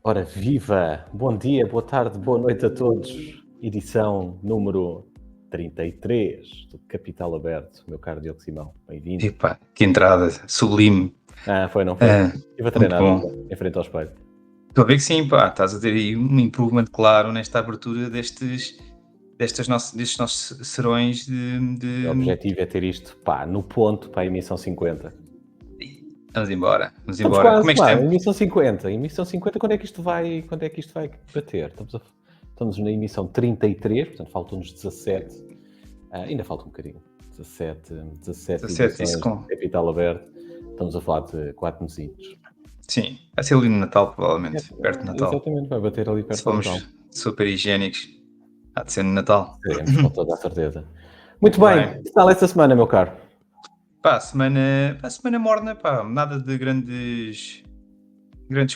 Ora, viva! Bom dia, boa tarde, boa noite a todos. Edição número 33 do Capital Aberto. Meu caro Diogo Simão, bem-vindo. Epá, que entrada sublime. Não foi? Estive a Muito treinar bom. em frente ao espelho. Estou a ver que sim, pá, estás a ter aí um improvement claro nesta abertura destes nossos serões O objetivo é ter isto, no ponto para a emissão 50. Vamos embora. Estamos quase, Como é que estamos? emissão 50. Emissão 50, quando é que isto vai bater? Estamos na emissão 33, portanto faltam-nos 17. Ainda falta um bocadinho. 17 edições isso com... de Capital Aberto. Estamos a falar de 4 mesinhos. Sim, vai ser ali no Natal, provavelmente, perto do Natal. Exatamente, vai bater ali perto Se do formos Natal. super higiênicos, há de ser no Natal. Teremos, com toda a certeza. Muito bem, que tal esta semana, meu caro? Pá, semana morna, pá, nada de grandes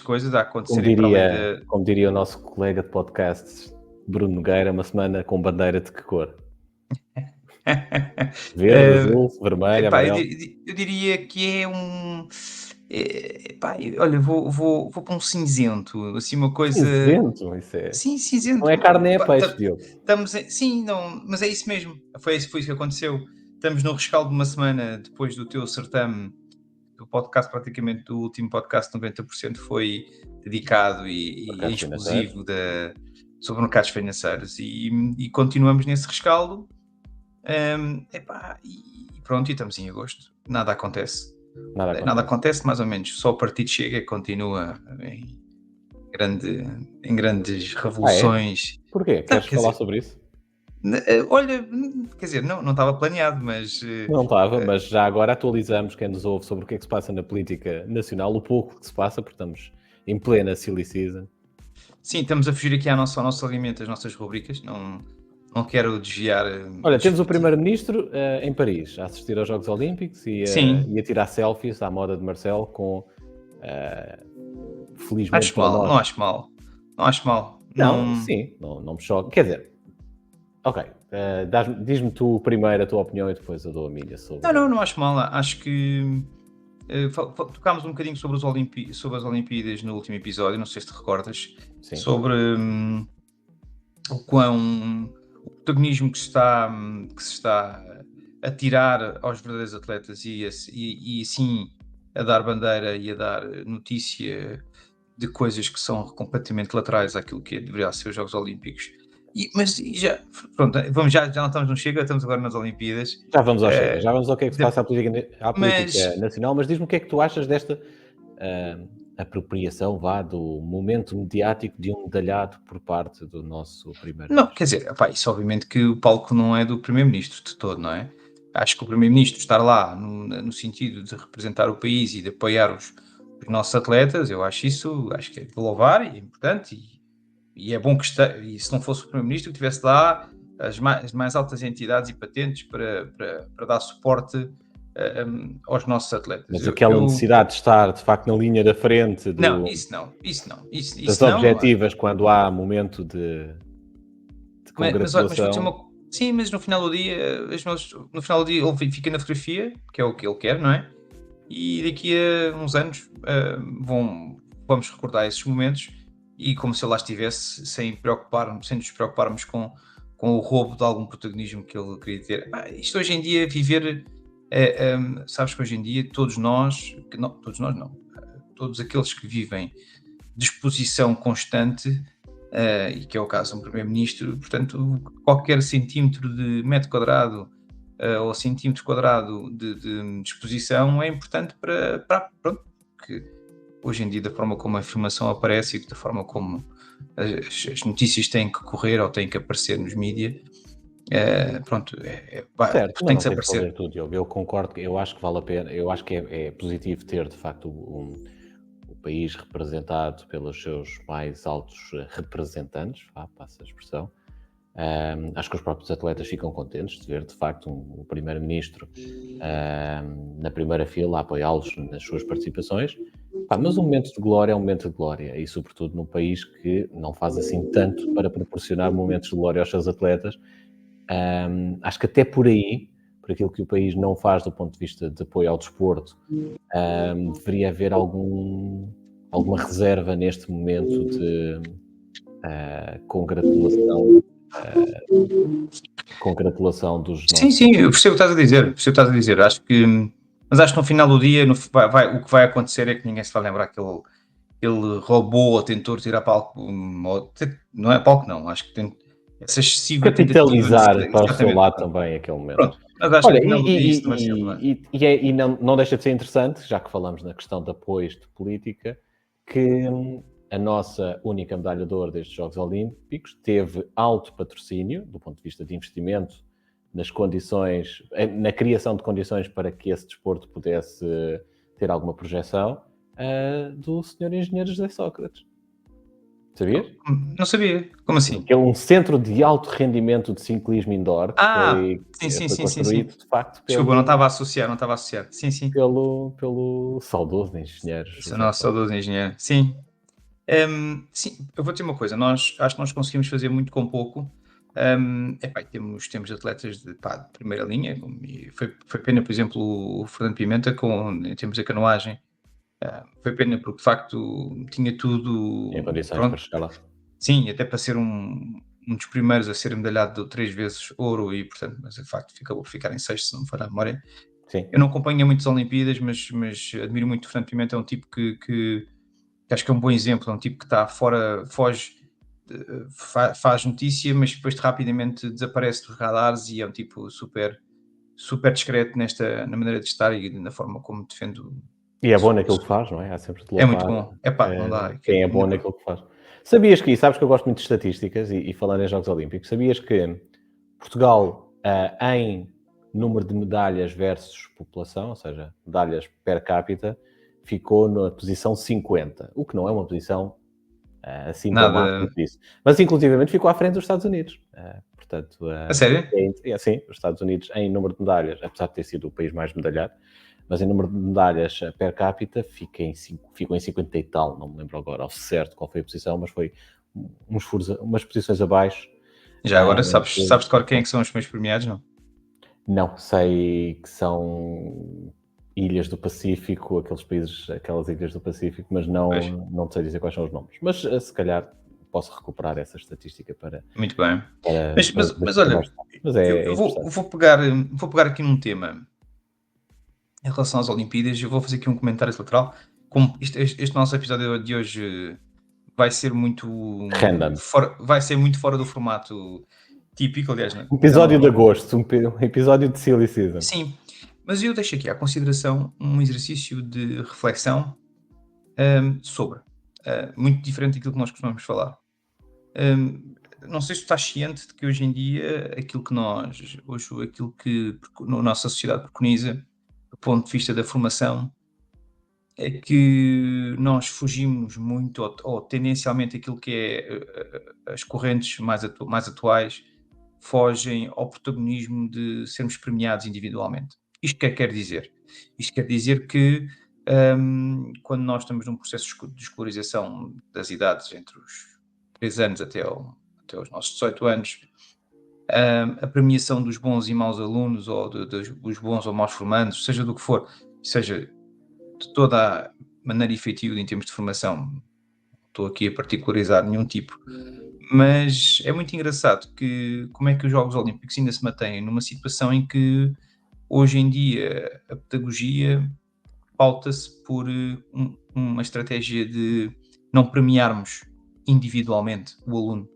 coisas a acontecerem para além de... Como diria o nosso colega de podcast, Bruno Nogueira, uma semana com bandeira de que cor? Verde, azul, vermelho, Epá, amarelo? eu diria que é um... Epá, olha, vou para um cinzento, assim uma coisa... Cinzento, isso é... Sim, Não cinzento. é carne, é Pá, peixe, Diogo. sim, não, mas é isso mesmo. Foi isso que aconteceu. Estamos no rescaldo de uma semana depois do teu certame. O podcast, praticamente, do último podcast, 90% foi dedicado e exclusivo sobre mercados financeiros. E continuamos nesse rescaldo. Epá, e pronto, e estamos em agosto. Nada acontece. Nada acontece, mais ou menos. Só o partido chega e continua em grandes revoluções. É? Porquê? Queres falar sobre isso? Olha, quer dizer, não estava planeado, mas... Não estava, mas já agora atualizamos quem nos ouve sobre o que é que se passa na política nacional, o pouco que se passa, porque estamos em plena silly season. Sim, estamos a fugir aqui ao nosso alimento, às nossas rubricas. Não quero desviar... Olha, temos o Primeiro-Ministro em Paris, a assistir aos Jogos Olímpicos e a tirar selfies à moda de Marcelo com... felizmente acho mal, não acho mal. Não acho mal. Não, sim, não me choca. Quer dizer, ok, diz-me tu primeiro a tua opinião e depois eu dou a minha sobre... Não acho mal. Acho que tocámos um bocadinho sobre as Olimpíadas no último episódio, não sei se te recordas, Sim. sobre o protagonismo que se está a tirar aos verdadeiros atletas e assim a dar bandeira e a dar notícia de coisas que são completamente laterais àquilo que deveria ser os Jogos Olímpicos. Mas pronto, já não estamos no Chega, estamos agora nas Olimpíadas. Já vamos ao Chega, já vamos ao que é que se passa à política mas... nacional, mas diz-me o que é que tu achas desta apropriação, do momento mediático de um medalhado por parte do nosso primeiro-ministro. Não, quer dizer, isso obviamente que o palco não é do primeiro-ministro de todo, não é? Acho que o primeiro-ministro estar lá no sentido de representar o país e de apoiar os nossos atletas, eu acho que é de louvar e é importante e é bom que e se não fosse o primeiro-ministro que estivesse lá as mais altas entidades e patentes para dar suporte aos nossos atletas. Mas aquela necessidade de estar, de facto, na linha da frente das objetivas, quando há momento de congratulação... Sim, mas no final do dia, ele fica na fotografia, que é o que ele quer, não é? E daqui a uns anos vamos recordar esses momentos e como se ele lá estivesse, sem nos preocuparmos com o roubo de algum protagonismo que ele queria ter. Isto hoje em dia, viver... sabes que hoje em dia todos aqueles que vivem de exposição constante, e que é o caso de um primeiro-ministro, portanto, qualquer centímetro de metro quadrado ou centímetro quadrado de exposição é importante para que hoje em dia, da forma como a informação aparece e da forma como as notícias têm que correr ou têm que aparecer nos mídias, certo, tem mas que se não aparecer. Fazer tudo, Diogo. Eu concordo, eu acho que vale a pena, eu acho que é positivo ter de facto o país representado pelos seus mais altos representantes, passa a expressão. Acho que os próprios atletas ficam contentes de ver de facto o primeiro-ministro na primeira fila a apoiá-los nas suas participações. Mas um momento de glória é um momento de glória, e sobretudo num país que não faz assim tanto para proporcionar momentos de glória aos seus atletas. Acho que até por aí, por aquilo que o país não faz do ponto de vista de apoio ao desporto, deveria haver algum alguma reserva neste momento de congratulação dos nossos... Sim, eu percebo o que estás a dizer, acho que, mas acho que no final do dia o que vai acontecer é que ninguém se vai lembrar que ele roubou ou tentou tirar palco, não é palco não, acho que tem essa excessiva tentativa capitalizar para o seu exatamente, lado também aquele momento. pronto, mas acho que Olha, no final do dia isso não vai ser relevante. e não deixa de ser interessante, já que falamos na questão de apoios de política, que a nossa única medalha de ouro destes Jogos Olímpicos teve alto patrocínio, do ponto de vista de investimento, nas condições, na criação de condições para que esse desporto pudesse ter alguma projeção, do Sr. Engenheiro José Sócrates. Sabias? Não sabia, como assim? Que é um centro de alto rendimento de ciclismo indoor que foi construído, de facto, Desculpa, não estava a associar. Sim. pelo saudoso engenheiro Esse é o José nosso Sócrates. saudoso engenheiro. Sim. Sim, eu vou dizer uma coisa, acho que nós conseguimos fazer muito com pouco. Temos atletas de primeira linha, e foi pena, por exemplo, o Fernando Pimenta, em termos de canoagem. Foi pena porque, de facto, tinha tudo Em condições para pronto. chegar lá. Sim, até para ser um dos primeiros a ser medalhado 3 vezes ouro e, portanto, mas de facto ficar em sexto, se não me falhar a memória. Sim. Eu não acompanho muitas Olimpíadas, mas admiro muito o Fernando Pimenta, é um tipo que acho que é um bom exemplo, é um tipo que está fora, foge, faz notícia, mas depois rapidamente desaparece dos radares e é um tipo super, super discreto na maneira de estar e na forma como defende. E é bom naquilo que faz, não é? Há sempre de É muito louvar bom. Não dá. quem é bom naquilo que faz. Sabias sabes que eu gosto muito de estatísticas e falando em Jogos Olímpicos, sabias que Portugal, em número de medalhas versus população, ou seja, medalhas per capita, ficou na posição 50, o que não é uma posição assim tão má Nada. quanto isso. Mas, inclusivamente, ficou à frente dos Estados Unidos. Portanto, A sério? sim, os Estados Unidos, em número de medalhas, apesar de ter sido o país mais medalhado, mas em número de medalhas per capita, ficou em 50 e tal, não me lembro agora ao certo qual foi a posição, mas foi umas posições abaixo. Já agora sabes de cor quem é que são os meus premiados, não? Não, sei que são ilhas do Pacífico, aquelas ilhas do Pacífico, mas não sei dizer quais são os nomes. Mas se calhar posso recuperar essa estatística para... Muito bem. para Mas olha, mas é eu interessante. vou pegar aqui num tema em relação às Olimpíadas, eu vou fazer aqui um comentário lateral. Como este nosso episódio de hoje vai ser muito Random. fora do formato típico, aliás, Um episódio de agosto, um episódio de Silly Season. sim, mas eu deixo aqui à consideração um exercício de reflexão sobre, muito diferente daquilo que nós costumamos falar. Não sei se tu estás ciente de que hoje em dia aquilo que a nossa sociedade preconiza, do ponto de vista da formação, é que nós fugimos muito, ou tendencialmente aquilo que é as correntes mais atuais, fogem ao protagonismo de sermos premiados individualmente. Isto quer dizer? Isto quer dizer que quando nós estamos num processo de escolarização das idades entre os 3 anos até aos nossos 18 anos, a premiação dos bons e maus alunos, ou dos bons ou maus formandos, seja do que for, seja de toda a maneira efetiva em termos de formação, não estou aqui a particularizar nenhum tipo, mas é muito engraçado como é que os Jogos Olímpicos ainda se mantêm numa situação em que hoje em dia a pedagogia pauta-se por uma estratégia de não premiarmos individualmente o aluno.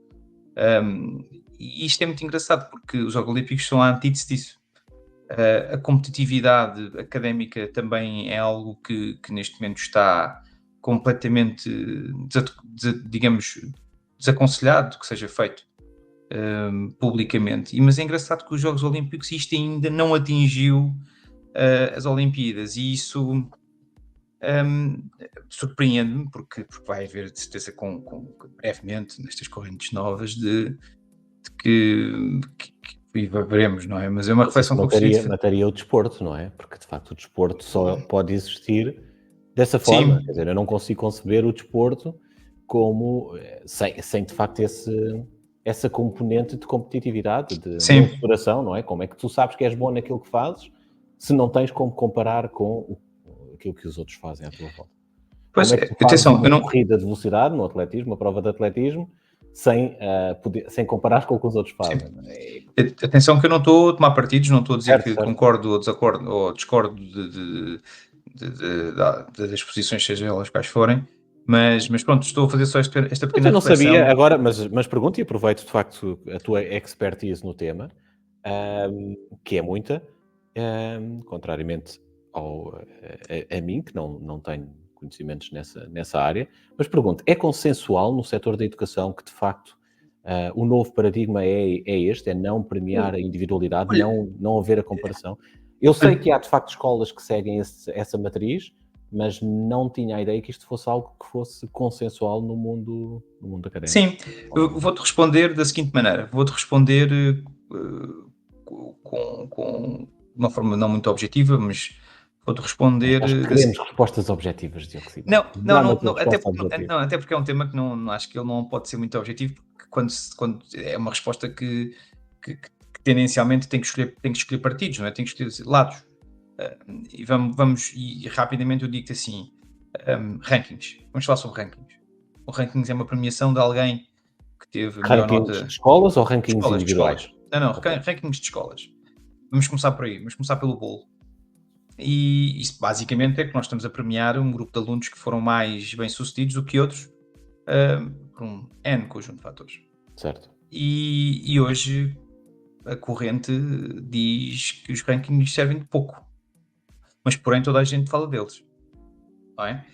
E isto é muito engraçado porque os Jogos Olímpicos são a antítese disso. A competitividade académica também é algo que neste momento está completamente, digamos, desaconselhado que seja feito publicamente. Mas é engraçado que os Jogos Olímpicos isto ainda não atingiu as Olimpíadas, e isso surpreende-me porque vai haver de certeza brevemente nestas correntes novas de que veremos, não é? Mas é uma reflexão que eu gostaria de fazer. Mataria o desporto, não é? Porque, de facto, o desporto só pode existir dessa Sim. forma. Quer dizer, eu não consigo conceber o desporto como sem de facto essa componente de competitividade, de mensuração, não é? Como é que tu sabes que és bom naquilo que fazes se não tens como comparar com aquilo que os outros fazem à tua volta? Pois, Como é que tu fazes atenção, eu uma não. corrida de velocidade no atletismo, uma prova de atletismo, sem comparar com o que os outros Sim. fazem? Não é? Atenção que eu não estou a tomar partidos, não estou a dizer Certo, que certo. concordo ou desacordo ou discordo das posições, seja elas quais forem, mas pronto, estou a fazer só esta Mas pequena eu não sabia, reflexão. agora, mas pergunto e aproveito de facto a tua expertise no tema, ahm, que é muita, contrariamente a mim, que não tenho conhecimentos nessa área, mas pergunto, é consensual no setor da educação que de facto o novo paradigma é este, é não premiar a individualidade, Olha, não haver a comparação? Eu sei olha, que há de facto escolas que seguem essa matriz, mas não tinha a ideia que isto fosse algo que fosse consensual no mundo académico. sim, eu vou-te responder da seguinte maneira, vou-te responder com uma forma não muito objetiva, mas vou-te responder Nós queremos respostas objetivas, Diogo Simão. não, não, Dá-me a não, tua não, até resposta porque, objetiva. não, até porque é um tema que não acho que ele não pode ser muito objetivo, porque quando é uma resposta que tendencialmente tem que escolher partidos, não é? Tem que escolher lados. Ah, e e rapidamente eu digo-te assim: rankings. Vamos falar sobre rankings. O rankings é uma premiação de alguém que teve melhor Rankings de nota. escolas ou rankings De escolas. individuais? Não, não, Ok, rankings de escolas. Vamos começar por aí, vamos começar pelo bolo. E isso basicamente é que nós estamos a premiar um grupo de alunos que foram mais bem-sucedidos do que outros, por um N conjunto de fatores. certo. E hoje a corrente diz que os rankings servem de pouco, mas porém toda a gente fala deles, não é?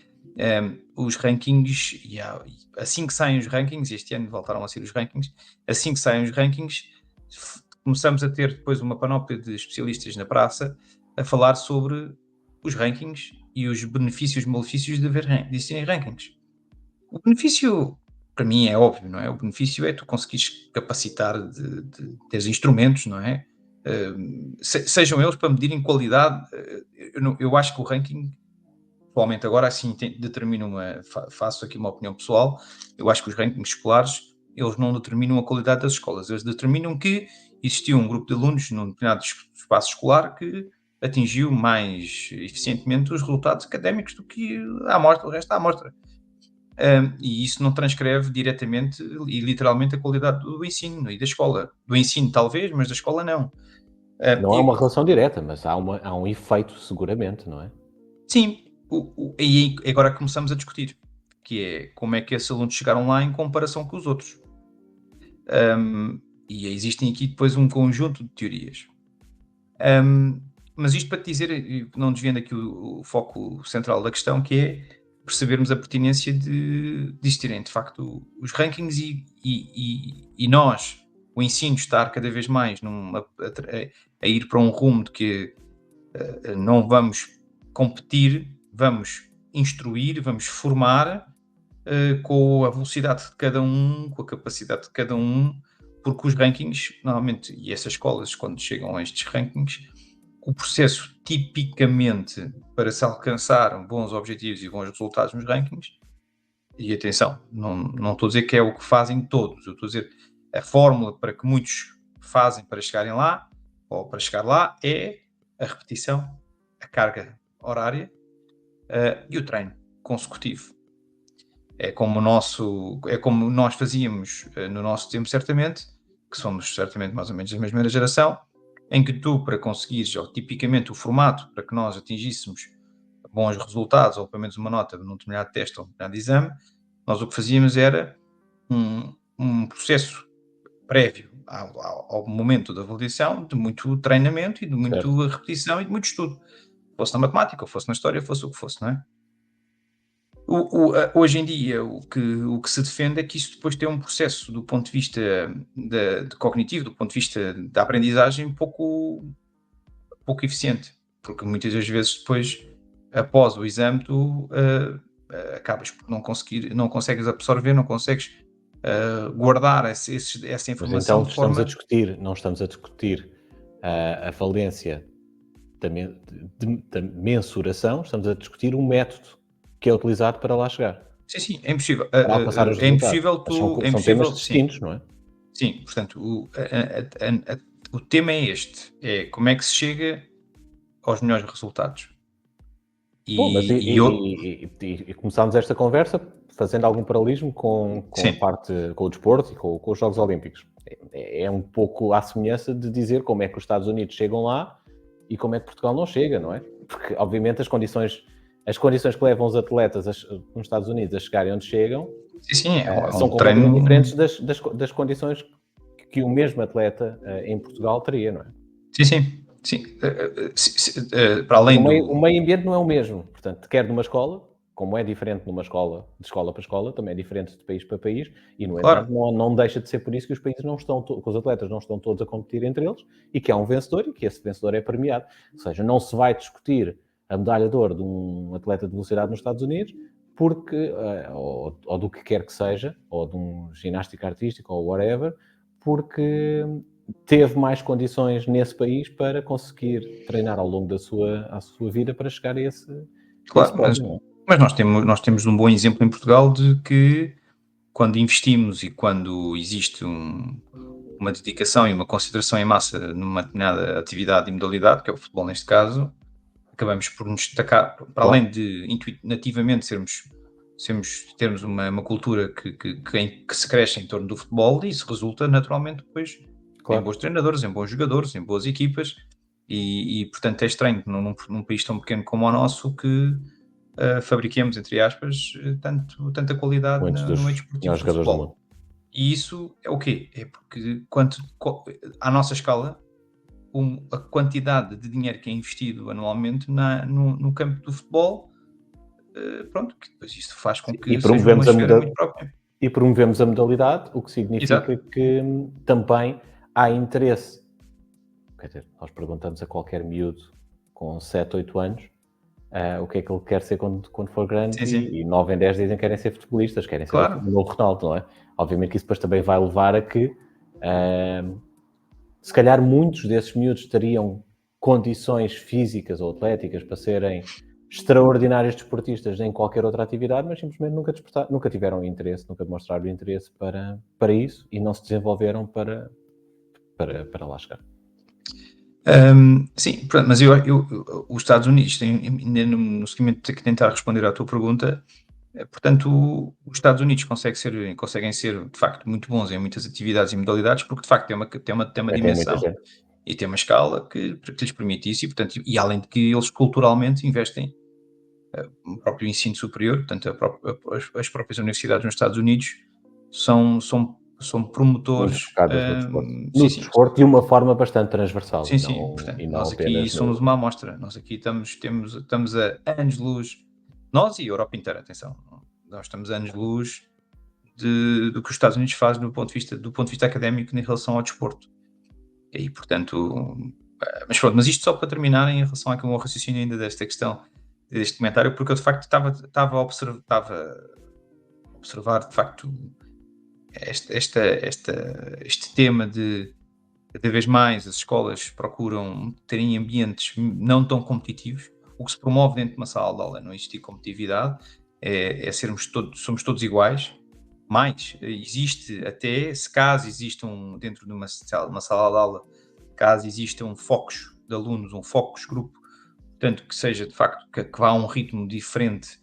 Os rankings, assim que saem os rankings, este ano voltaram a ser os rankings, assim que saem os rankings, começamos a ter depois uma panóplia de especialistas na praça a falar sobre os rankings e os benefícios e malefícios de existirem rankings. O benefício, para mim, é óbvio, não é? O benefício é tu conseguires capacitar de teres instrumentos, não é? Sejam eles para medirem qualidade. Eu acho que o ranking, atualmente agora, assim, determina faço aqui uma opinião pessoal, eu acho que os rankings escolares, eles não determinam a qualidade das escolas, eles determinam que existiu um grupo de alunos num determinado espaço escolar que atingiu mais eficientemente os resultados académicos do que a amostra, o resto da amostra. E isso não transcreve diretamente e literalmente a qualidade do ensino e da escola. Do ensino, talvez, mas da escola não. Não é uma relação direta, mas há um efeito seguramente, não é? Sim, e agora começamos a discutir, que é como é que esses alunos chegaram lá em comparação com os outros. Um, e existem aqui depois um conjunto de teorias. Um, mas isto para te dizer, e não desviando aqui o foco central da questão, que é percebermos a pertinência de existirem de facto os rankings e nós, o ensino, estar cada vez mais a ir para um rumo de que não vamos competir, vamos instruir, vamos formar com a velocidade de cada um, com a capacidade de cada um, porque os rankings, normalmente, e essas escolas, quando chegam a estes rankings, o processo tipicamente para se alcançar bons objetivos e bons resultados nos rankings, e atenção, não estou a dizer que é o que fazem todos, eu estou a dizer a fórmula para que muitos fazem para chegarem lá, ou para chegar lá, é a repetição, a carga horária e o treino consecutivo. É como nós fazíamos no nosso tempo, certamente, que somos certamente mais ou menos da mesma geração, em que tu, para conseguires, ou tipicamente o formato para que nós atingíssemos bons resultados, ou pelo menos uma nota num determinado teste ou num determinado exame, nós o que fazíamos era um processo prévio ao momento da avaliação, de muito treinamento e de Certo. muito repetição e de muito estudo. Fosse na matemática, ou fosse na história, fosse o que fosse, não é? Hoje em dia, o que se defende é que isso depois tem um processo do ponto de vista de cognitivo, do ponto de vista da aprendizagem, pouco eficiente, porque muitas das vezes depois, após o exame, tu acabas por não consegues absorver, não consegues guardar essa Mas informação então de forma. não estamos a discutir a falência da mensuração, estamos a discutir um método que é utilizado para lá chegar, Sim, sim, é impossível. para alcançar os É resultados. impossível Mas tu. É são temas impossível, sim. distintos, não é? Sim, portanto, o tema é este: é como é que se chega aos melhores resultados. Bom, mas E eu, e começámos esta conversa fazendo algum paralelismo com a sim, parte, com o desporto e com os Jogos Olímpicos. É um pouco à semelhança de dizer como é que os Estados Unidos chegam lá e como é que Portugal não chega, não é? Porque, obviamente, as condições que levam os atletas nos Estados Unidos a chegarem onde chegam sim, é são um completamente treino. diferentes das condições que o mesmo atleta em Portugal teria, não é? Sim, sim, sim. Para E além o do. meio ambiente não é o mesmo. Portanto, quer numa escola, como é diferente numa escola, de escola para escola, também é diferente de país para país, e, no Claro, entanto, não deixa de ser por isso que os países não estão, que os atletas não estão todos a competir entre eles, e que há um vencedor, e que esse vencedor é premiado. Ou seja, não se vai discutir a medalha de ouro de um atleta de velocidade nos Estados Unidos, porque, ou do que quer que seja, ou de um ginástica artística, ou whatever, porque teve mais condições nesse país para conseguir treinar ao longo a sua vida para chegar a esse claro, pódio, não é? mas nós temos um bom exemplo em Portugal de que quando investimos e quando existe uma dedicação e uma consideração em massa numa determinada atividade e modalidade, que é o futebol neste caso, acabamos por nos destacar, para além Claro, de nativamente termos uma cultura que se cresce em torno do futebol, e isso resulta naturalmente depois em bons claro. treinadores, em bons jogadores, em boas equipas, portanto é estranho num país tão pequeno como o nosso que fabriquemos, entre aspas, tanta qualidade Muitos no meio dos desportivo melhores do jogadores do futebol. mundo. E isso é o quê? É porque à nossa escala, a quantidade de dinheiro que é investido anualmente no campo do futebol, pronto, que depois isso faz com Sim, e que seja uma esfera muito própria. promovemos a modalidade, o que significa Exato, que também há interesse. Quer dizer, nós perguntamos a qualquer miúdo com 7, 8 anos, o que é que ele quer ser quando for grande, sim, sim, e 9 em 10 dizem que querem ser futebolistas, querem ser o claro. novo Ronaldo, não é? Obviamente que isso depois também vai levar a que, se calhar muitos desses miúdos teriam condições físicas ou atléticas para serem extraordinários desportistas em qualquer outra atividade, mas simplesmente nunca tiveram interesse, nunca demonstraram interesse para isso e não se desenvolveram para lá chegar. Sim, pronto, mas os Estados Unidos têm, ainda no seguimento de tentar responder à tua pergunta, portanto, os Estados Unidos conseguem ser, de facto, muito bons em muitas atividades e modalidades, porque de facto tem uma É, tem muita dimensão gente. e tem uma escala que lhes permite isso, e, portanto, e além de que eles culturalmente investem no próprio ensino superior, portanto, as próprias universidades nos Estados Unidos são Muito promotores, focadas no desporto. sim, No sim, desporto de uma forma bastante transversal sim, sim, portanto, e não nós aqui apenas somos no. uma amostra, nós aqui estamos a anos-luz, nós e a Europa inteira, atenção, nós estamos a anos-luz do que os Estados Unidos fazem do ponto de vista académico em relação ao desporto. E, portanto, mas pronto, mas isto só para terminar em relação àquele meu raciocínio ainda desta questão, deste comentário, porque eu de facto estava a observar de facto este tema de cada vez mais as escolas procuram terem ambientes não tão competitivos. O que se promove dentro de uma sala de aula é não existir competitividade, somos todos iguais. Mais, existe até, se caso existam dentro de uma sala de aula, caso existam focos de alunos, um focus grupo, portanto, que seja de facto que vá a um ritmo diferente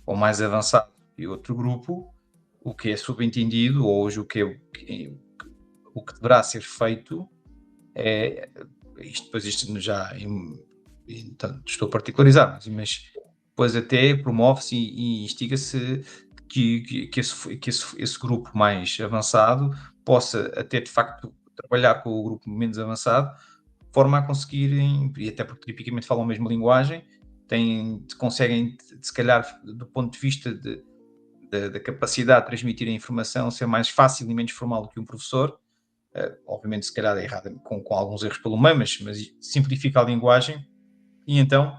ou mais avançado que outro grupo, o que é subentendido, ou hoje o que deverá ser feito é isto já então, estou a particularizar, mas depois até promove-se e instiga-se que esse grupo mais avançado possa até de facto trabalhar com o grupo menos avançado, de forma a conseguirem, e até porque tipicamente falam a mesma linguagem, conseguem, se calhar, do ponto de vista da capacidade de transmitir a informação, ser mais fácil e menos formal do que um professor. Obviamente, se calhar é errada, com alguns erros pelo meio, mas simplifica a linguagem, e então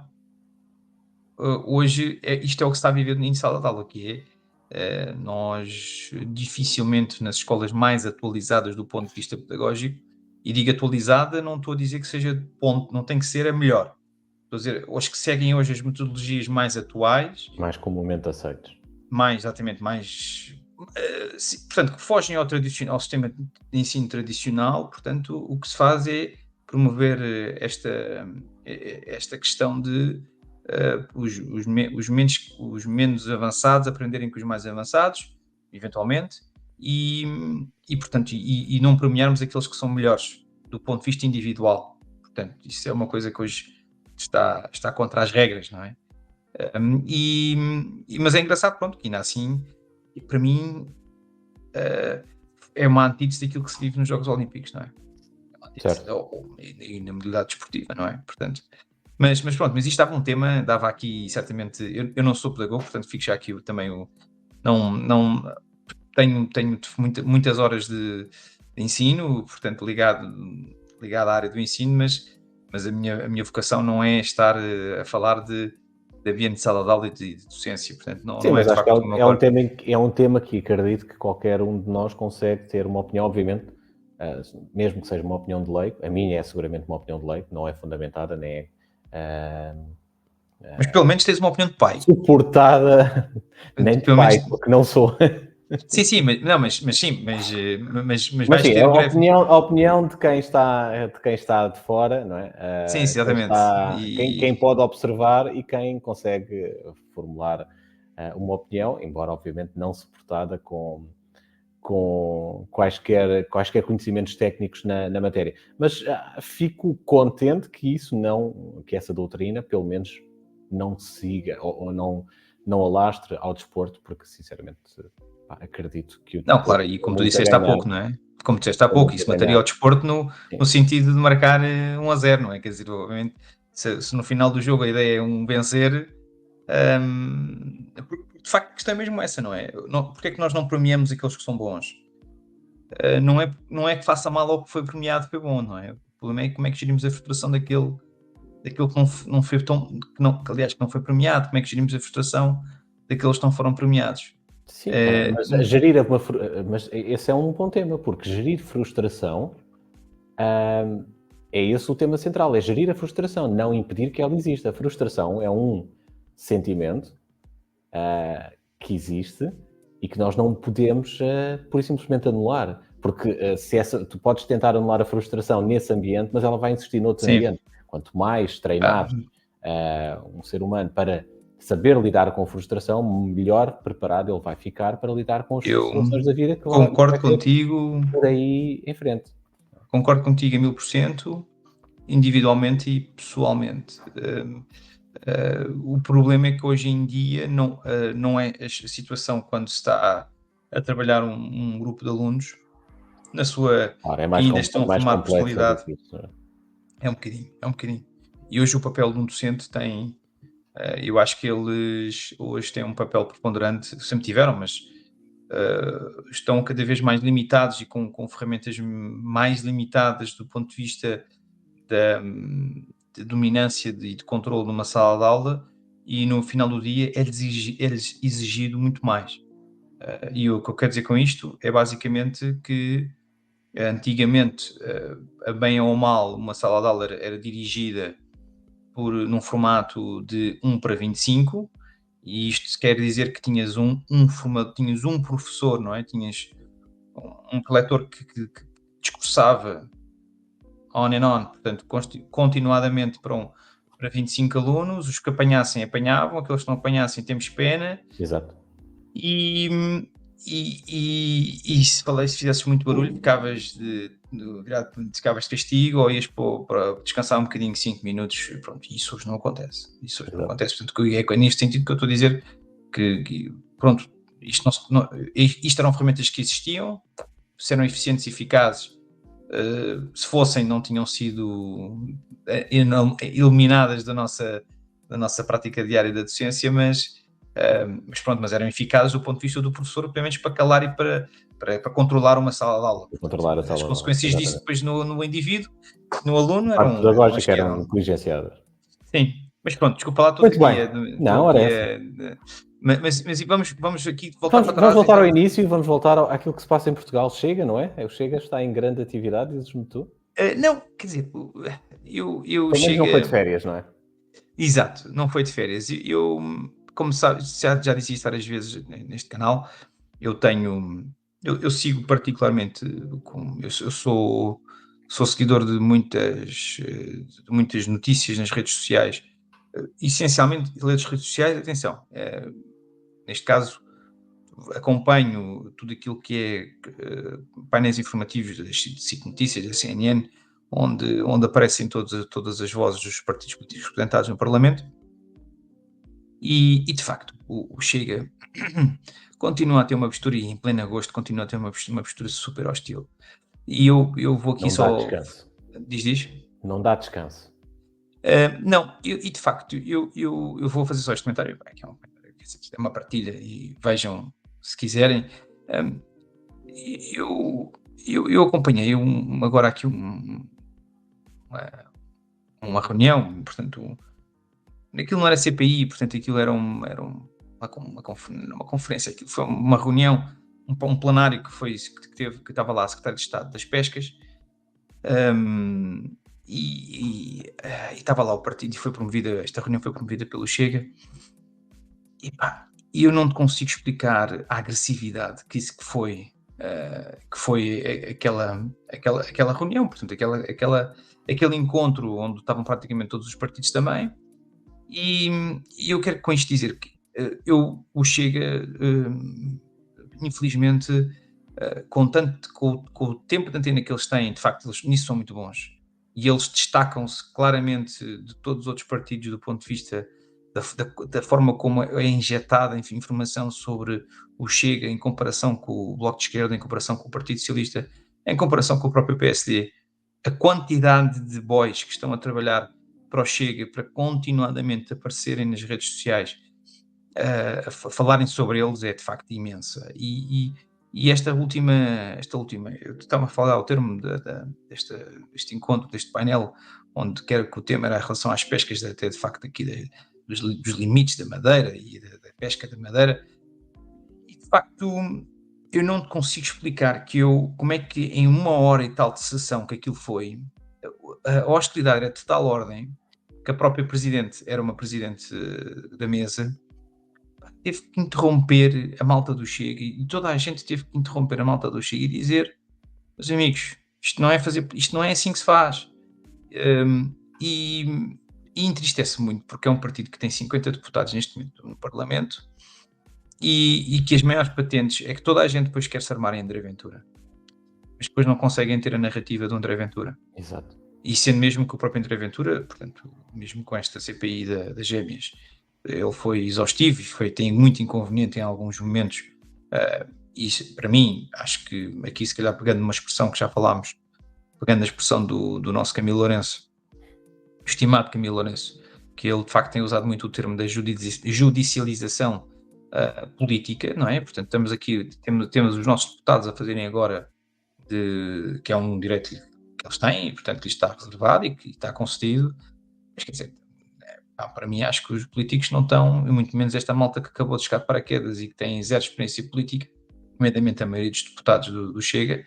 hoje isto é o que se está a viver em sala de aula, que é nós dificilmente nas escolas mais atualizadas do ponto de vista pedagógico, e digo atualizada, não estou a dizer que seja de ponto, não tem que ser a melhor. Estou a dizer, os que seguem hoje as metodologias mais atuais, Mais comumente aceitos. mais exatamente, mais portanto, que fogem ao sistema de ensino tradicional, portanto, o que se faz é promover esta questão de os menos avançados aprenderem com os mais avançados, eventualmente, e, portanto, não premiarmos aqueles que são melhores do ponto de vista individual. Portanto, isso é uma coisa que hoje está contra as regras, não é? Mas é engraçado, pronto, que ainda assim, para mim, é uma antítese daquilo que se vive nos Jogos Olímpicos, não é? E na modalidade desportiva, não é? Portanto, mas pronto, mas isto dava um tema, dava aqui certamente. Eu não sou pedagogo, portanto, fico já aqui também o. Não tenho muitas horas de ensino, portanto, ligado à área do ensino, mas a minha vocação não é estar a falar de ambiente de sala de aula e de docência, portanto, Sim, não é mas de acho que facto o meu é um corpo. tema, é um tema que acredito que qualquer um de nós consegue ter uma opinião, obviamente, mesmo que seja uma opinião de leigo. A minha é seguramente uma opinião de leigo, não é fundamentada, nem é Mas pelo menos tens uma opinião de pai. suportada, nem de Pelo pai, menos. porque não sou. Sim, mas Mas vais sim, ter breve. a opinião de quem está de fora, não é? Sim, exatamente. Quem pode observar e quem consegue formular uma opinião, embora obviamente não suportada com quaisquer conhecimentos técnicos na matéria. Mas fico contente que que essa doutrina, pelo menos, não siga ou não alastre ao desporto, porque sinceramente acredito que o Não, desporto claro, e tem como tu muito a disseste há ganhar, pouco, não é? Como tu disseste há tem pouco, muito a isso mataria ganhar. o desporto no Sim, sentido de marcar 1-0, não é? Quer dizer, obviamente, se no final do jogo a ideia é um vencer, porque de facto a questão é mesmo essa, não é? Porque é que nós não premiamos aqueles que são bons? Não é que faça mal ao que foi premiado foi bom, não é? O problema é como é que gerimos a frustração daquilo que não foi tão, que aliás, que não foi premiado, como é que gerimos a frustração daqueles que não foram premiados? sim, Eh, mas mas esse é um bom tema, porque gerir frustração, é esse o tema central, é gerir a frustração, não impedir que ela exista. A frustração é um sentimento que existe e que nós não podemos pura e simplesmente anular. Porque tu podes tentar anular a frustração nesse ambiente, mas ela vai existir noutros sim. ambientes. Quanto mais treinar Ah, um ser humano para saber lidar com a frustração, melhor preparado ele vai ficar para lidar com as eu situações da vida que vai concordo ter contigo, por aí em frente. concordo contigo a 1000%, individualmente e pessoalmente. O problema é que hoje em dia não é a situação quando se está a trabalhar um grupo de alunos na sua Claro, que ainda estão a mais formar complexa do personalidade, que isso. Não é? é um bocadinho. E hoje o papel de um docente tem, eu acho que eles hoje têm um papel preponderante, sempre tiveram, mas estão cada vez mais limitados e com ferramentas mais limitadas do ponto de vista da de dominância e de controle numa sala de aula, e no final do dia é-lhes exigido muito mais. E o que eu quero dizer com isto é basicamente que antigamente, a bem ou mal, uma sala de aula era dirigida num formato de 1:25, e isto quer dizer que tinhas um professor, não é? Tinhas um coletor que discursava on and on, portanto, continuadamente para 25 alunos, os que apanhassem, apanhavam, aqueles que não apanhassem, temos pena, Exato. e, se fizesses muito barulho, ficavas de castigo ou ias para descansar um bocadinho, 5 minutos, pronto, isso hoje não acontece, Exato. portanto, é neste sentido que eu estou a dizer pronto, isto eram ferramentas que existiam, se eram eficientes e eficazes. Se fossem, não tinham sido eliminadas da nossa prática diária da docência, mas pronto, mas eram eficazes do ponto de vista do professor, pelo menos para calar e para controlar uma sala de aula. E controlar a As sala de aula, consequências disso exatamente. depois no indivíduo, no aluno, A parte acho pedagógica que eram eram. negligenciadas. Sim, mas pronto, desculpa lá, Muito bem. estou Não, ora aqui essa. mas vamos aqui voltar para Vamos trás, voltar ao então. início, vamos voltar àquilo que se passa em Portugal. Chega, não é? O Chega está em grande atividade, dizes-me tu. Não, quer dizer, eu Pelo menos não foi de chego. férias, não é? Exato, não foi de férias. Como sabes, já disse isto várias vezes neste canal, eu tenho, eu sigo particularmente, eu sou seguidor de muitas notícias nas redes sociais essencialmente, ler as redes sociais, atenção, neste caso, acompanho tudo aquilo que é painéis informativos da SIC Notícias, da CNN, onde aparecem todas as vozes dos partidos políticos representados no Parlamento, e de facto, o Chega continua a ter uma postura, e em pleno agosto continua a ter uma postura super hostil. E eu vou aqui Não dá só... descanso. Diz? Não dá descanso. Não, e de facto, eu vou fazer só este comentário, que é um comentário, quer dizer, é uma partilha, e vejam se quiserem. Um, eu acompanhei agora aqui uma reunião, portanto, aquilo não era CPI, portanto, aquilo era uma conferência, aquilo foi uma reunião, um plenário que estava lá a Secretário de Estado das Pescas, e estava lá o partido, esta reunião foi promovida pelo Chega, e pá, eu não te consigo explicar a agressividade que foi aquela reunião, portanto, aquele encontro onde estavam praticamente todos os partidos também, e eu quero com isto dizer que o Chega, infelizmente, com o tempo de antena que eles têm, de facto, eles nisso são muito bons, e eles destacam-se claramente de todos os outros partidos do ponto de vista da forma como é injetada informação sobre o Chega em comparação com o Bloco de Esquerda, em comparação com o Partido Socialista, em comparação com o próprio PSD. A quantidade de boys que estão a trabalhar para o Chega, para continuadamente aparecerem nas redes sociais, a falarem sobre eles, é de facto imensa. E esta última, eu estava a falar ao termo deste encontro, deste painel, onde quero que o tema era a relação às pescas, até de facto aqui dos limites da madeira e da pesca da madeira, e de facto eu não consigo explicar como é que em 1 hora e tal de sessão que aquilo foi, a hostilidade era de tal ordem que a própria presidente era uma presidente da mesa, teve que interromper a malta do Chega, e toda a gente teve que interromper a malta do Chega e dizer: meus amigos, isto não é assim que se faz. E entristece muito, porque é um partido que tem 50 deputados neste momento no Parlamento, e que as maiores patentes é que toda a gente depois quer se armar em André Ventura, mas depois não conseguem ter a narrativa do André Ventura. Exato. E sendo mesmo que o próprio André Ventura, portanto, mesmo com esta CPI das gêmeas, ele foi exaustivo e tem muito inconveniente em alguns momentos, e para mim, acho que aqui se calhar pegando numa expressão que já falámos, pegando a expressão do nosso Camilo Lourenço, estimado Camilo Lourenço, que ele de facto tem usado muito o termo da judicialização política, não é? Portanto, estamos aqui, temos os nossos deputados a fazerem agora, que é um direito que eles têm, e portanto que lhes está reservado e que está concedido, mas quer dizer, para mim acho que os políticos não estão, e muito menos esta malta que acabou de chegar de paraquedas e que tem zero experiência política, nomeadamente a maioria dos deputados do Chega,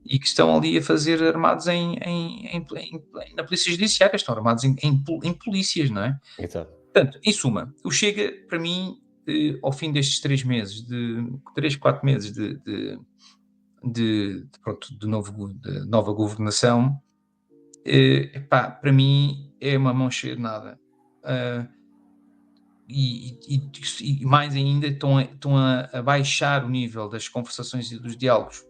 e que estão ali a fazer armados na polícia judiciária, estão armados em polícias, não é? Exato. Portanto, em suma, o Chega, para mim, ao fim destes 4 meses de nova governação, para mim é uma mão cheia de nada. E mais ainda estão a baixar o nível das conversações e dos diálogos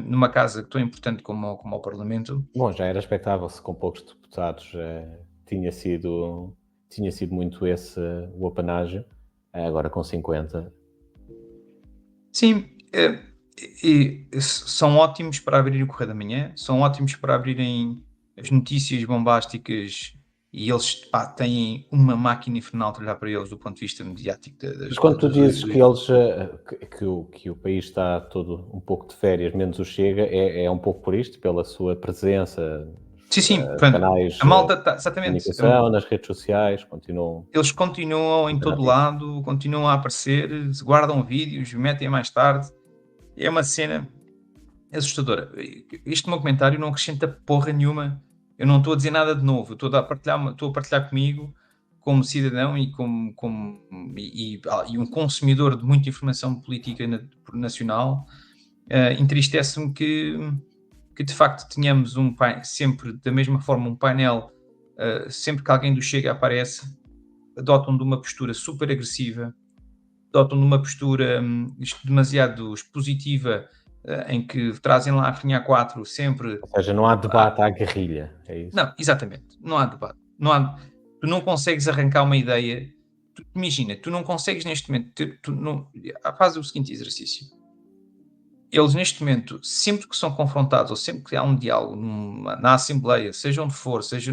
numa casa tão importante como o Parlamento. Bom, já era expectável se com poucos deputados tinha sido muito esse o apanágio, agora com 50. Sim, e são ótimos para abrir o Correio da Manhã, são ótimos para abrirem as notícias bombásticas, e eles têm uma máquina infernal de olhar para eles do ponto de vista mediático. Mas quando tu dizes que eles que o país está todo um pouco de férias, menos o Chega, é um pouco por isto, pela sua presença, sim, canais a malta está de exatamente. comunicação, nas redes sociais, continuam. Eles continuam em todo lado, continuam a aparecer, guardam vídeos, metem mais tarde. É uma cena assustadora. Este meu comentário não acrescenta porra nenhuma. Eu não estou a dizer nada de novo. Estou a partilhar comigo como cidadão e um consumidor de muita informação política nacional. Entristece-me que de facto tenhamos sempre da mesma forma um painel, sempre que alguém do Chega aparece, adotam de uma postura super agressiva, adotam de uma postura demasiado expositiva, em que trazem lá a linha A4 sempre. Ou seja, não há debate à guerrilha, é isso? Não, exatamente, não há debate. Tu não consegues arrancar uma ideia. Imagina, tu não consegues neste momento. Faz o seguinte exercício. Eles neste momento, sempre que são confrontados, ou sempre que há um diálogo na Assembleia, seja onde for, seja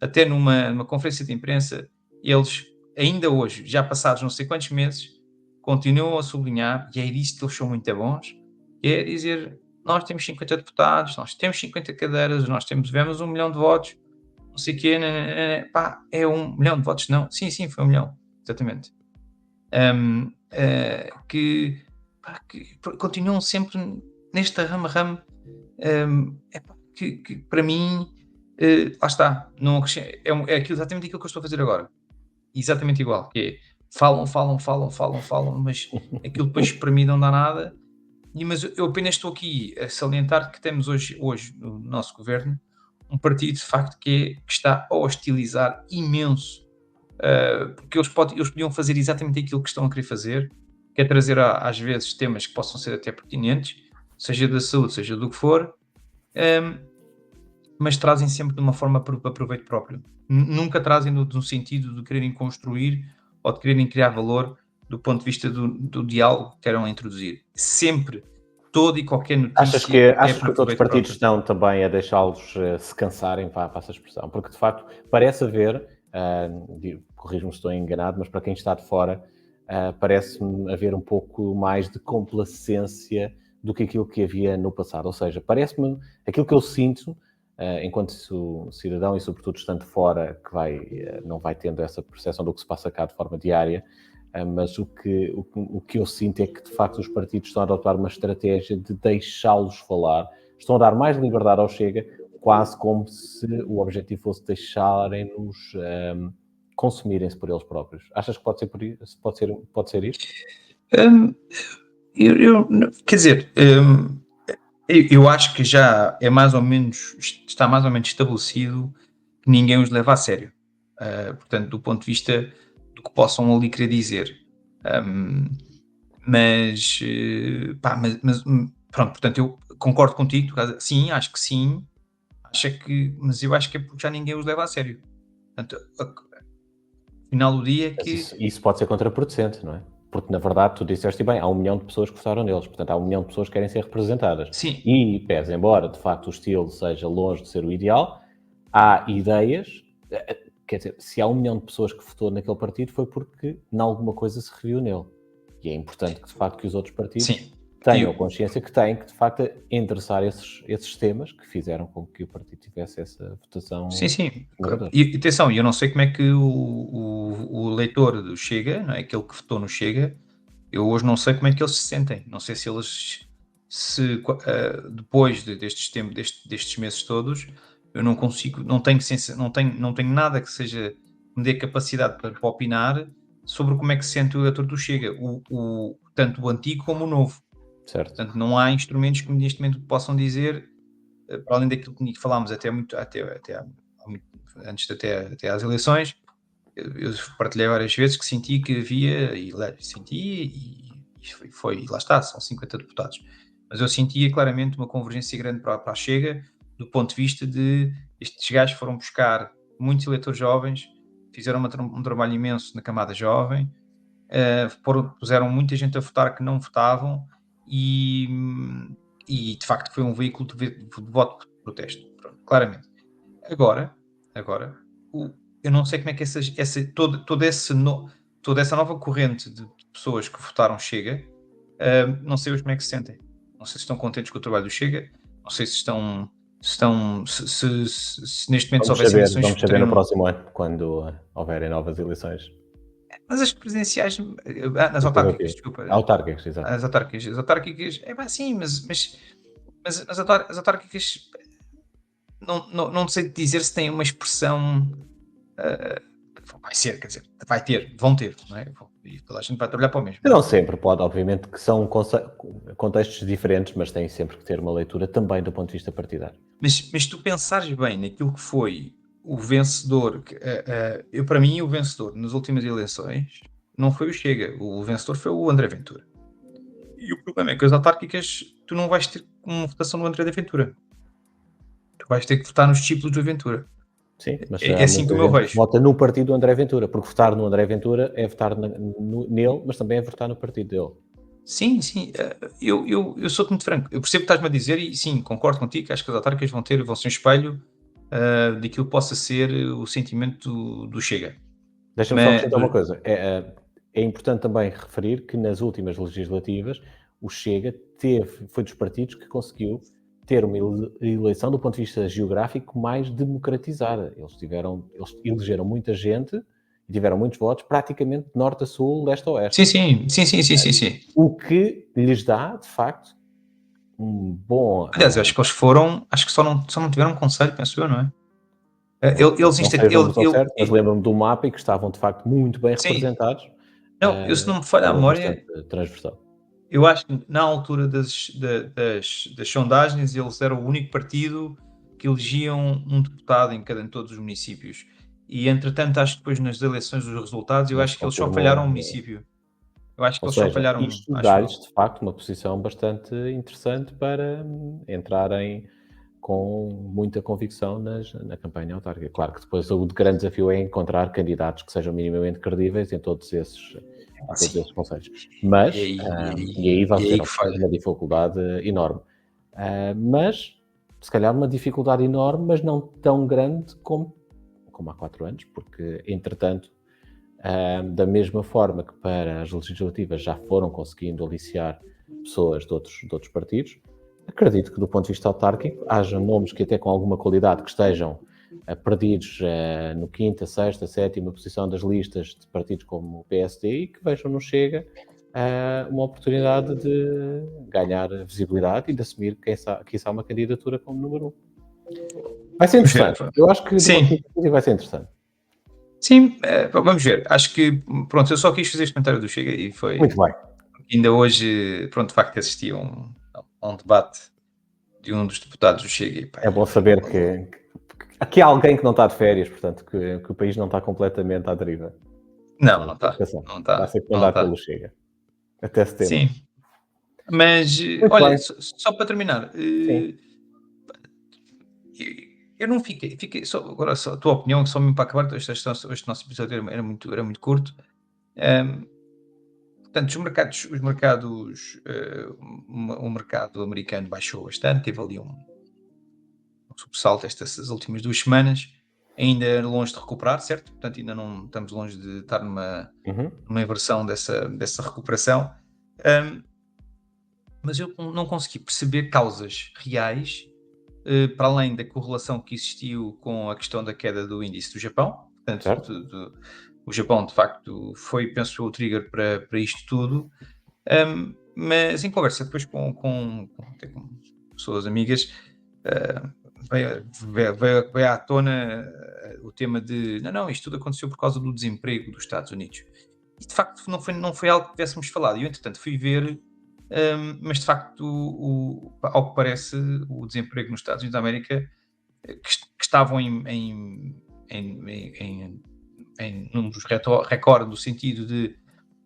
até numa conferência de imprensa, eles, ainda hoje, já passados não sei quantos meses, continuam a sublinhar, e é disso que eles são muito bons, que é dizer, nós temos 50 deputados, nós temos 50 cadeiras, nós tivemos 1 milhão de votos, não sei o quê, pá, é 1 milhão de votos, não, sim, foi 1 milhão, exatamente. Que continuam sempre nesta rama, que para mim, lá está, não é exatamente aquilo que eu estou a fazer agora, exatamente igual, que é, falam, mas aquilo depois para mim não dá nada, mas eu apenas estou aqui a salientar que temos hoje no nosso governo um partido de facto que está a hostilizar imenso, porque eles podiam fazer exatamente aquilo que estão a querer fazer, que é trazer às vezes temas que possam ser até pertinentes, seja da saúde, seja do que for, mas trazem sempre de uma forma para proveito próprio. Nunca trazem no sentido de quererem construir ou de quererem criar valor do ponto de vista do diálogo que queiram introduzir. Sempre, toda e qualquer notícia Achas que é os para outros proveito partidos próprio. estão também a deixá-los se cansarem, vá, para essa expressão? Porque, de facto, parece haver, corrijo-me se estou enganado, mas para quem está de fora, parece-me haver um pouco mais de complacência do que aquilo que havia no passado. Ou seja, parece-me, aquilo que eu sinto, enquanto cidadão e sobretudo estando fora, que não vai tendo essa percepção do que se passa cá de forma diária, mas o que eu sinto é que, de facto, os partidos estão a adotar uma estratégia de deixá-los falar, estão a dar mais liberdade ao Chega, quase como se o objetivo fosse deixarem-nos consumirem-se por eles próprios. Achas que pode ser por isso? Pode ser isto? Quer dizer, eu acho que já está mais ou menos estabelecido que ninguém os leva a sério. Portanto, do ponto de vista do que possam ali querer dizer. Mas pronto, portanto, eu concordo contigo, sim, acho que sim, mas eu acho que é porque já ninguém os leva a sério. Portanto, no final do dia Mas que. isso pode ser contraproducente, não é? Porque, na verdade, tu disseste bem, há 1 milhão de pessoas que votaram neles, portanto, há 1 milhão de pessoas que querem ser representadas. Sim, E, pese embora, de facto, o estilo seja longe de ser o ideal, há ideias, quer dizer, se há 1 milhão de pessoas que votou naquele partido foi porque, em alguma coisa, se reviu nele. E é importante que, de facto, que os outros partidos sim. tenham consciência que têm que, de facto, endereçar esses temas que fizeram com que o partido tivesse essa votação. Sim. esmagadora. E atenção, eu não sei como é que o leitor do Chega, não é? Aquele que votou no Chega, eu hoje não sei como é que eles se sentem. Não sei se eles, depois destes meses todos, eu não consigo, não tenho nada que seja, me dê capacidade para opinar sobre como é que se sente o eleitor do Chega, tanto o antigo como o novo. Certo. Portanto, não há instrumentos que neste momento possam dizer, para além daquilo que falámos até antes até às eleições, eu partilhei várias vezes que senti que havia, e lá está, são 50 deputados, mas eu sentia claramente uma convergência grande para a Chega, do ponto de vista de estes gajos foram buscar muitos eleitores jovens, fizeram um trabalho imenso na camada jovem, puseram muita gente a votar que não votavam e de facto foi um veículo de voto de protesto, pronto, claramente. Agora eu não sei como é que toda essa nova corrente de pessoas que votaram Chega, não sei hoje como é que se sentem. Não sei se estão contentes com o trabalho do Chega, não sei se neste momento se houvessem eleições Vamos saber no votariam. próximo ano, quando houverem novas eleições. Mas as presidenciais, as Depois o quê? autárquicas, desculpa, Autárquicas, exato. as autárquicas, sim, mas as autárquicas não sei dizer se têm uma expressão. Vai ser, quer dizer, vão ter, não é? E toda a gente vai trabalhar para o mesmo. Não sempre pode, obviamente, que são contextos diferentes, mas tem sempre que ter uma leitura também do ponto de vista partidário. Mas tu pensares bem naquilo que foi o vencedor, para mim, o vencedor nas últimas eleições não foi o Chega, o vencedor foi o André Ventura. E o problema é que as autárquicas, tu não vais ter uma votação no André Ventura. Tu vais ter que votar nos discípulos do Ventura. Sim, mas É há assim muita como eu gente que vejo. vota no partido do André Ventura, porque votar no André Ventura é votar nele, mas também é votar no partido dele. Sim, eu sou-te muito franco. Eu percebo o que estás-me a dizer e sim, concordo contigo. Acho que as autárquicas vão ser um espelho daquilo que possa ser o sentimento do Chega. Deixa-me só Mas, acrescentar uma coisa. É importante também referir que nas últimas legislativas o Chega foi dos partidos que conseguiu ter uma eleição do ponto de vista geográfico mais democratizada. Eles elegeram muita gente e tiveram muitos votos praticamente de norte a sul, leste a oeste. sim. O que lhes dá, de facto, um bom. Aliás, eu acho que eles foram, acho que só não tiveram um conselho, penso eu, não é? Eles Não sei os números ao certo, mas ele, lembro-me do mapa e que estavam, de facto, muito bem sim, representados, não, eu se não me falha a forma bastante memória, transversal. eu acho que na altura das sondagens eles eram o único partido que elegiam um deputado em cada em todos os municípios. E entretanto, acho que depois nas eleições dos resultados, eu Não se acho que eles só falharam um confirmou. município. Eu acho que Ou eles só seja, falharam, isto acho dá-lhes, eu. de facto, uma posição bastante interessante para entrarem com muita convicção na campanha autárquica. Claro que depois o grande desafio é encontrar candidatos que sejam minimamente credíveis em todos esses Sim. conselhos. Mas, e aí vamos E ter aí que falha. uma dificuldade enorme. Mas, se calhar uma dificuldade enorme, mas não tão grande como há 4 anos, porque, entretanto, da mesma forma que para as legislativas já foram conseguindo aliciar pessoas de outros partidos, acredito que do ponto de vista autárquico haja nomes que até com alguma qualidade que estejam perdidos no quinta, sexta, sétima posição das listas de partidos como o PSD e que vejam no Chega uma oportunidade de ganhar visibilidade e de assumir quiçá uma candidatura como número 1. Vai ser interessante. Eu acho que do ponto de Sim, vista vai ser interessante. sim, vamos ver. Acho que, pronto, eu só quis fazer este comentário do Chega e Muito foi. bem. Ainda hoje, pronto, de facto, assisti a um debate de um dos deputados do Chega. E, pá, É bom saber que há alguém que não está de férias, portanto, que o país não está completamente à deriva. não, não está. Educação. Não Vai está. ser Não comandado está. pelo Chega. Até setembro. Sim. Mas, Muito olha, bem. só para terminar, Sim. eu não fiquei só, agora só a tua opinião, só mesmo para acabar, este nosso episódio era muito curto. Ahm, Portanto, o mercado americano baixou bastante, teve ali um sobressalto estas últimas 2 semanas, ainda longe de recuperar, certo? Portanto, ainda não estamos longe de estar Uhum. numa inversão dessa recuperação. Ahm, mas eu não consegui perceber causas reais, para além da correlação que existiu com a questão da queda do índice do Japão. Portanto, Certo? o Japão, de facto, foi, penso eu, o trigger para isto tudo. Mas em conversa depois até com pessoas amigas, ah, veio à tona o tema de não, isto tudo aconteceu por causa do desemprego dos Estados Unidos. E de facto não foi algo que tivéssemos falado. Eu, entretanto, fui ver, mas de facto, ao que parece, o desemprego nos Estados Unidos da América, que estavam em números recorde, no sentido de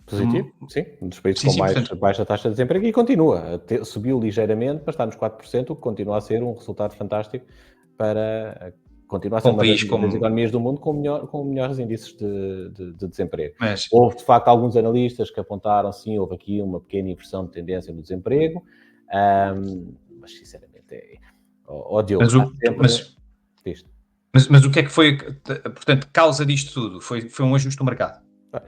Positivo? Sim. Um dos países sim, com sim, mais portanto, baixa taxa de desemprego e continua. Subiu ligeiramente para estar nos 4%, o que continua a ser um resultado fantástico para continuar a ser com um uma país das como. economias do mundo com melhores índices de desemprego. Mas, Houve, de facto, alguns analistas que apontaram, sim, houve aqui uma pequena inversão de tendência no desemprego, mas, sinceramente, Diogo, mas, há o, sempre... mas, Isto. mas o que é que foi, portanto, causa disto tudo? Foi um ajuste do mercado,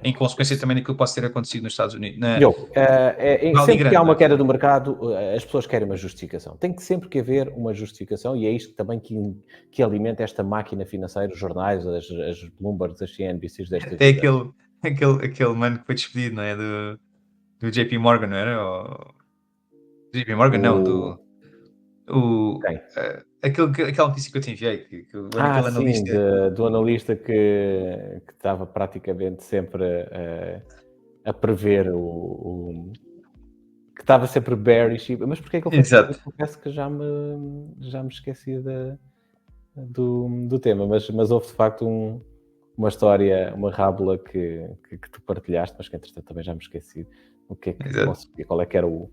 em consequência também daquilo que possa ter acontecido nos Estados Unidos, Diogo, Vale sempre que há Grande, não uma é? queda do mercado, as pessoas querem uma justificação. Tem que sempre que haver uma justificação e é isto também que alimenta esta máquina financeira, os jornais, as Bloombergs, as CNBCs desta Até vida. aquele mano que foi despedido, não é? Do JP Morgan, não era? JP Morgan, não, O... Quem? aquela notícia que eu te enviei, aquele Sim, analista. do analista que estava praticamente sempre a prever que estava sempre bearish. Mas porquê é que ele foi despedido? Exato. Confesso que já me esqueci da... do tema, mas houve de facto uma história, uma rábula que tu partilhaste, mas que entretanto também já me esqueci o que é que conseguia, qual é que era o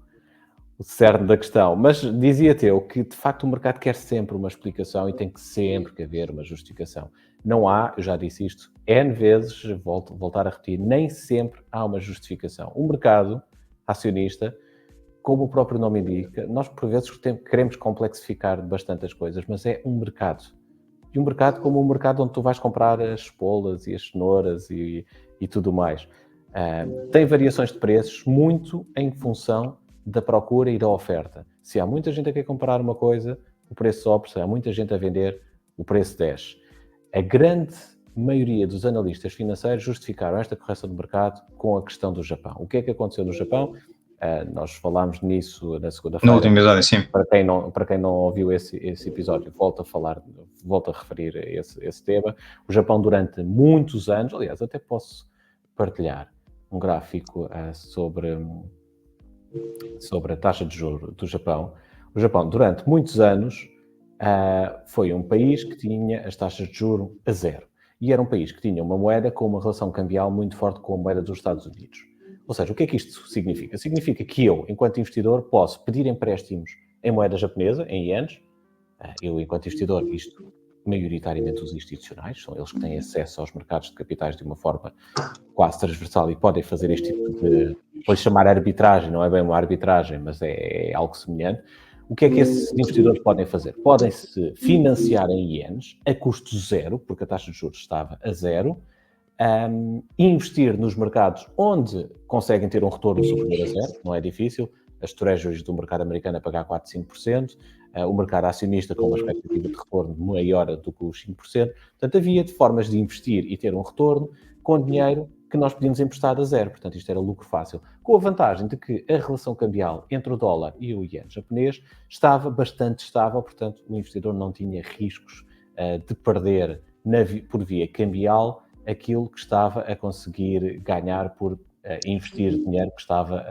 cerne da questão. Mas dizia-te eu que de facto o mercado quer sempre uma explicação e tem que sempre haver uma justificação. Não há, eu já disse isto N vezes, voltar a repetir, nem sempre há uma justificação. O mercado acionista, como o próprio nome indica, nós por vezes queremos complexificar bastante as coisas, mas é um mercado. E um mercado como um mercado onde tu vais comprar as cebolas e as cenouras e tudo mais. Tem variações de preços muito em função da procura e da oferta. Se há muita gente a querer comprar uma coisa, o preço sobe. Se há muita gente a vender, o preço desce. A grande maioria dos analistas financeiros justificaram esta correção do mercado com a questão do Japão. O que é que aconteceu no Japão? Nós falámos nisso na segunda-feira. No último episódio, sim. Para quem não ouviu esse episódio, volto a referir esse tema. O Japão, durante muitos anos, aliás, até posso partilhar um gráfico sobre a taxa de juros do Japão. O Japão, durante muitos anos, foi um país que tinha as taxas de juros a zero. E era um país que tinha uma moeda com uma relação cambial muito forte com a moeda dos Estados Unidos. Ou seja, o que é que isto significa? Significa que eu, enquanto investidor, posso pedir empréstimos em moeda japonesa, em ienes. Eu, enquanto investidor, isto maioritariamente os institucionais, são eles que têm acesso aos mercados de capitais de uma forma quase transversal e podem fazer este tipo de, vou chamar arbitragem, não é bem uma arbitragem, mas é algo semelhante. O que é que esses investidores podem fazer? Podem-se financiar em ienes a custo zero, porque a taxa de juros estava a zero, investir nos mercados onde conseguem ter um retorno superior a zero, não é difícil, as treasuries do mercado americano a pagar 4, 5%, o mercado acionista com uma expectativa de retorno maior do que os 5%. Portanto, havia formas de investir e ter um retorno com dinheiro que nós podíamos emprestar a zero. Portanto, isto era lucro fácil. Com a vantagem de que a relação cambial entre o dólar e o iene japonês estava bastante estável, portanto, o investidor não tinha riscos de perder por via cambial aquilo que estava a conseguir ganhar por investir dinheiro que estava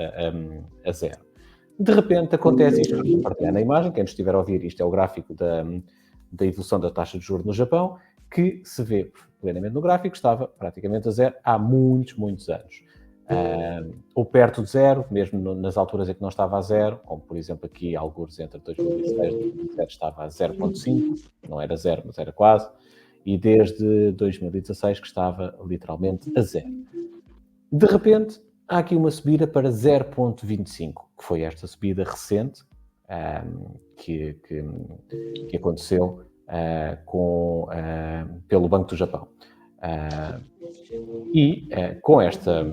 a zero. De repente acontece isto, vou partilhar na imagem, quem estiver a ouvir isto é o gráfico da evolução da taxa de juros no Japão, que se vê plenamente no gráfico, estava praticamente a zero há muitos, muitos anos. Ou perto de zero, mesmo nas alturas em que não estava a zero, como por exemplo aqui, alguns entre 2006 e 2007 estava a 0,5, não era zero, mas era quase, e desde 2016 que estava literalmente a zero. De repente, há aqui uma subida para 0,25, que foi esta subida recente que aconteceu pelo Banco do Japão. Com esta...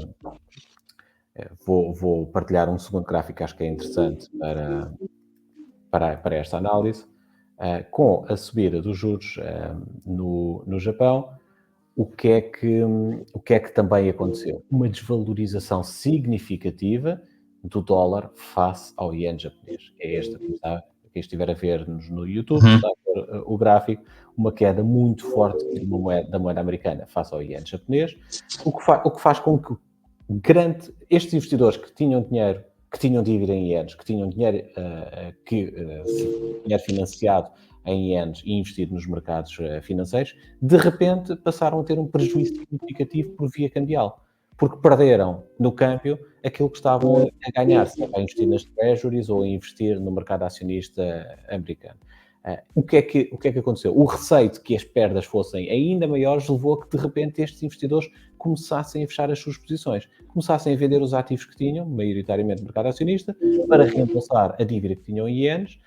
Vou partilhar um segundo gráfico que acho que é interessante para esta análise. Com a subida dos juros no Japão, o que é que também aconteceu? Uma desvalorização significativa do dólar face ao iene japonês. É esta que quem estiver a ver-nos no YouTube, está a ver o gráfico, uma queda muito forte da moeda americana face ao iene japonês, o que faz com que estes investidores que tinham dinheiro, que tinham dívida em ienes, que tinham dinheiro financiado em ienes e investido nos mercados financeiros, de repente passaram a ter um prejuízo significativo por via cambial, porque perderam no câmbio aquilo que estavam a ganhar, se a investir nas treasuries ou a investir no mercado acionista americano. O que é que aconteceu? O receio de que as perdas fossem ainda maiores levou a que, de repente, estes investidores começassem a fechar as suas posições, começassem a vender os ativos que tinham, maioritariamente no mercado acionista, para reembolsar a dívida que tinham em ienes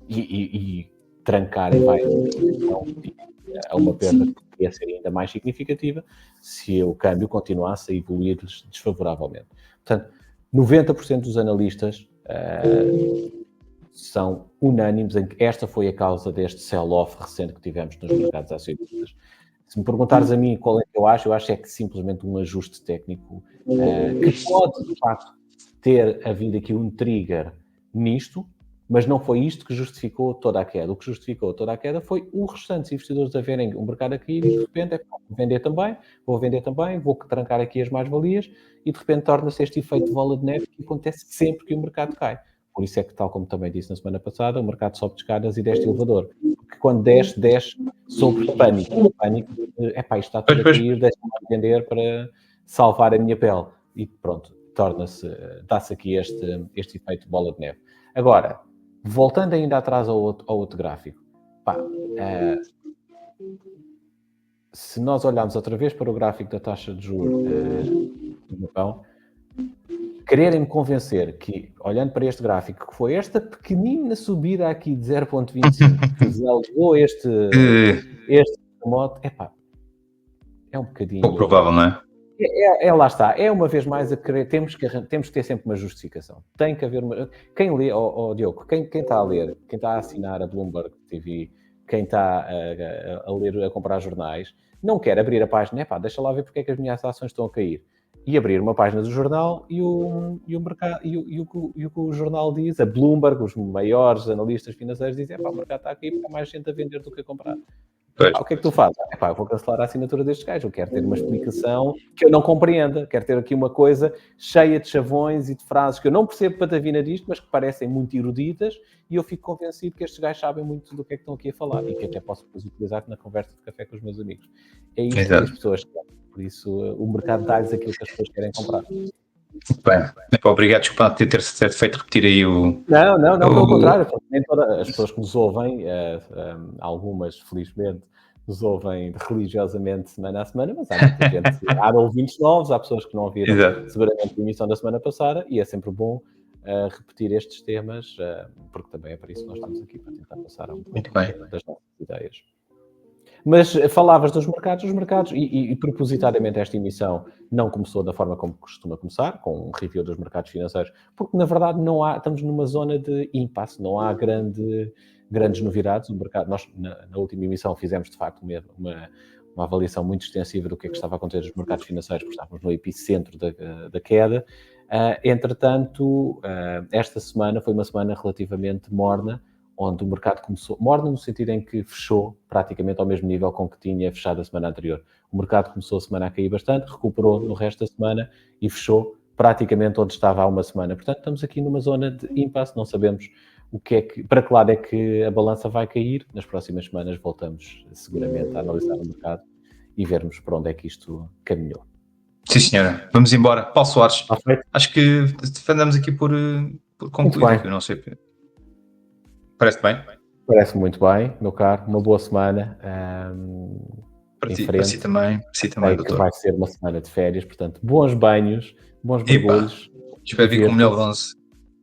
e trancarem a uma perda que poderia ser ainda mais significativa se o câmbio continuasse a evoluir-lhes desfavoravelmente. Portanto, 90% dos analistas são unânimes em que esta foi a causa deste sell-off recente que tivemos nos mercados acionistas. Se me perguntares a mim qual é que eu acho é que simplesmente um ajuste técnico que pode, de facto, ter havido aqui um trigger nisto, mas não foi isto que justificou toda a queda. O que justificou toda a queda foi os restantes investidores a verem o mercado aqui e de repente vou vender também, vou trancar aqui as mais-valias e de repente torna-se este efeito de bola de neve que acontece sempre que o mercado cai. Por isso é que, tal como também disse na semana passada, o mercado sobe de escadas e deste elevador. Porque quando desce sobre pânico. Pânico de, isto está tudo a cair, deixa-me vender para salvar a minha pele. E pronto, dá-se aqui este efeito bola de neve. Agora, voltando ainda atrás ao outro gráfico, se nós olharmos outra vez para o gráfico da taxa de juros do Japão, quererem-me convencer que, olhando para este gráfico, que foi esta pequenina subida aqui de 0,25 que levou este terremoto, é um bocadinho... Pouco provável, não é? Lá está, é uma vez mais a querer, temos que ter sempre uma justificação. Tem que haver uma... Quem lê, Diogo, quem está a ler, quem está a assinar a Bloomberg TV, quem está a ler, a comprar jornais, não quer abrir a página, deixa lá ver porque é que as minhas ações estão a cair. E abrir uma página do jornal e o mercado, e o que o jornal diz, a Bloomberg, os maiores analistas financeiros dizem, o mercado está a cair porque há mais gente a vender do que a comprar. O que é que tu fazes? Eu vou cancelar a assinatura destes gajos. Eu quero ter uma explicação que eu não compreenda. Quero ter aqui uma coisa cheia de chavões e de frases que eu não percebo patavina disto, mas que parecem muito eruditas, e eu fico convencido que estes gajos sabem muito do que é que estão aqui a falar e que até posso depois utilizar na conversa de café com os meus amigos. É isto que as pessoas querem. Por isso, o mercado dá-lhes aquilo que as pessoas querem comprar. Bem, obrigado, desculpa ter feito repetir aí o... Não, pelo contrário. As pessoas que nos ouvem, algumas, felizmente, nos ouvem religiosamente semana a semana, mas há muita gente, há ouvintes novos, há pessoas que não ouviram seguramente a emissão da semana passada, e é sempre bom repetir estes temas, porque também é para isso que nós estamos aqui, para tentar passar um pouco das nossas ideias. Mas falavas dos mercados, e propositadamente esta emissão não começou da forma como costuma começar, com um review dos mercados financeiros, porque na verdade estamos numa zona de impasse, não há grandes novidades. O mercado, nós na última emissão fizemos de facto uma avaliação muito extensiva do que é que estava a acontecer nos mercados financeiros, porque estávamos no epicentro da queda. Entretanto, esta semana foi uma semana relativamente morna, onde o mercado começou, morno no sentido em que fechou praticamente ao mesmo nível com que tinha fechado a semana anterior. O mercado começou a semana a cair bastante, recuperou no resto da semana e fechou praticamente onde estava há uma semana. Portanto, estamos aqui numa zona de impasse, não sabemos para que lado é que a balança vai cair. Nas próximas semanas voltamos seguramente a analisar o mercado e vermos para onde é que isto caminhou. Sim, senhora. Vamos embora. Paulo Soares, acho que andamos aqui por concluído, eu não sei... Parece bem? Parece muito bem, meu caro. Uma boa semana. Para si também, doutor. Que vai ser uma semana de férias, portanto, bons banhos, bons mergulhos. Espero vir com o melhor bronze.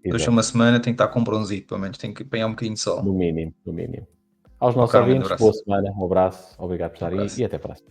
Depois de uma semana tem que estar com bronzito, pelo menos tem que apanhar um bocadinho de sol. No mínimo. Aos nossos ouvintes, boa semana, um abraço, obrigado por estarem aí e até a próxima.